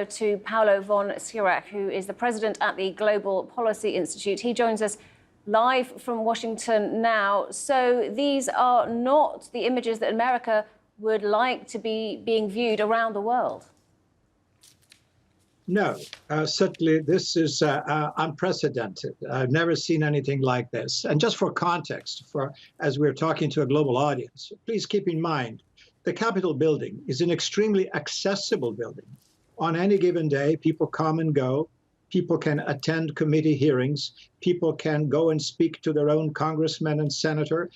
To Paolo von Shirach, who is the president at the Global Policy Institute. He joins us live from Washington now. So these are not the images that America would like to be being viewed around the world. No, certainly this is unprecedented. I've never seen anything like this. And just for context, as we're talking to a global audience, please keep in mind, the Capitol building is an extremely accessible building. On any given day, people come and go. People can attend committee hearings. People can go and speak to their own congressman and senator.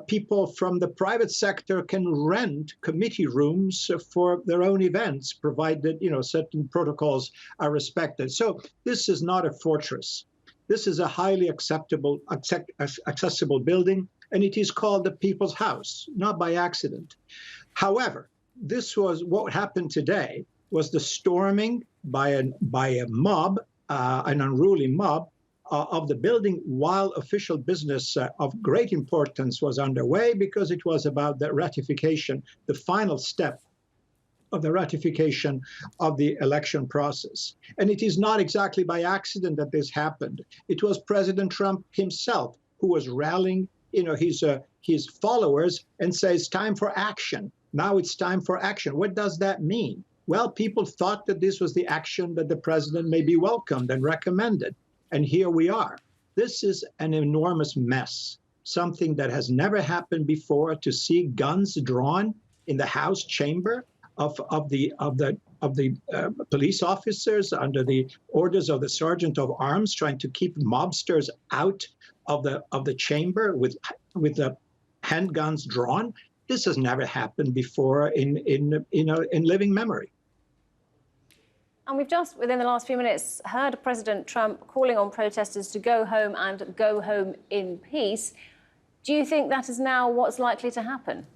People from the private sector can rent committee rooms for their own events, provided certain protocols are respected. So this is not a fortress. This is a highly accessible building, and it is called the People's House, not by accident. However, this was what happened today. Was the storming by a mob, an unruly mob, of the building while official business of great importance was underway, because it was about the ratification, the final step of the ratification of the election process. And it is not exactly by accident that this happened. It was President Trump himself who was rallying his followers and says, time for action. Now it's time for action. What does that mean? Well, people thought that this was the action that the president maybe welcomed and recommended. And here we are. This is an enormous mess, something that has never happened before, to see guns drawn in the House chamber of the police officers under the orders of the sergeant of arms, trying to keep mobsters out of the chamber with the handguns drawn. This has never happened before in living memory. And we've just, within the last few minutes, heard President Trump calling on protesters to go home and go home in peace. Do you think that is now what's likely to happen?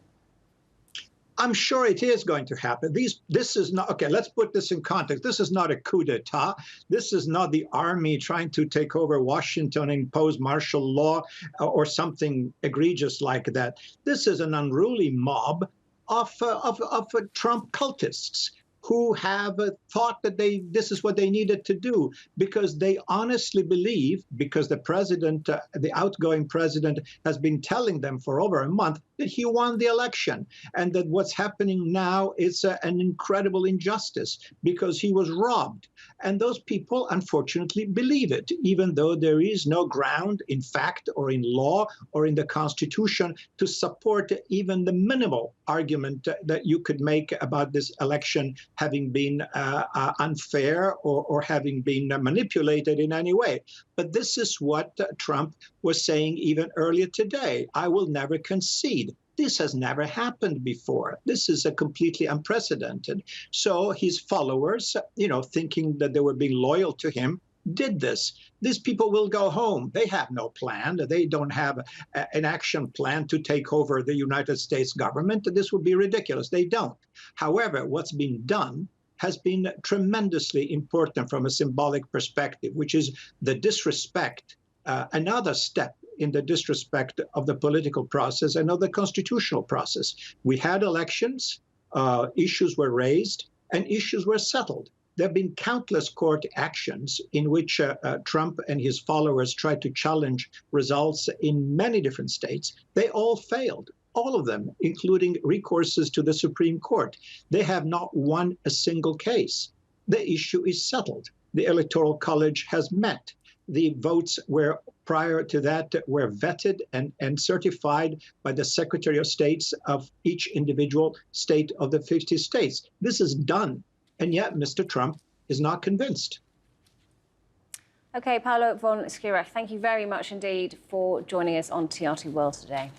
I'm sure it is going to happen. This is not, okay, let's put this in context. This is not a coup d'etat. This is not the army trying to take over Washington, impose martial law or something egregious like that. This is an unruly mob of Trump cultists who have thought that this is what they needed to do, because they honestly believe, because the president, the outgoing president, has been telling them for over a month that he won the election, and that what's happening now is an incredible injustice because he was robbed. And those people, unfortunately, believe it, even though there is no ground in fact or in law or in the Constitution to support even the minimal argument that you could make about this election having been unfair or having been manipulated in any way. But this is what Trump was saying even earlier today. I will never concede. This has never happened before. This is a completely unprecedented. So his followers, thinking that they were being loyal to him, did this. These people will go home. They have no plan. They don't have an action plan to take over the United States government. This would be ridiculous. They don't. However, what's been done has been tremendously important from a symbolic perspective, which is the disrespect, another step in the disrespect of the political process and of the constitutional process. We had elections, issues were raised, and issues were settled. There have been countless court actions in which Trump and his followers tried to challenge results in many different states. They all failed, all of them, including recourses to the Supreme Court. They have not won a single case. The issue is settled. The Electoral College has met. The votes were prior to that were vetted and certified by the Secretary of States of each individual state of the 50 states. This is done. And yet Mr. Trump is not convinced. OK, Paolo von Shirach, thank you very much indeed for joining us on TRT World today.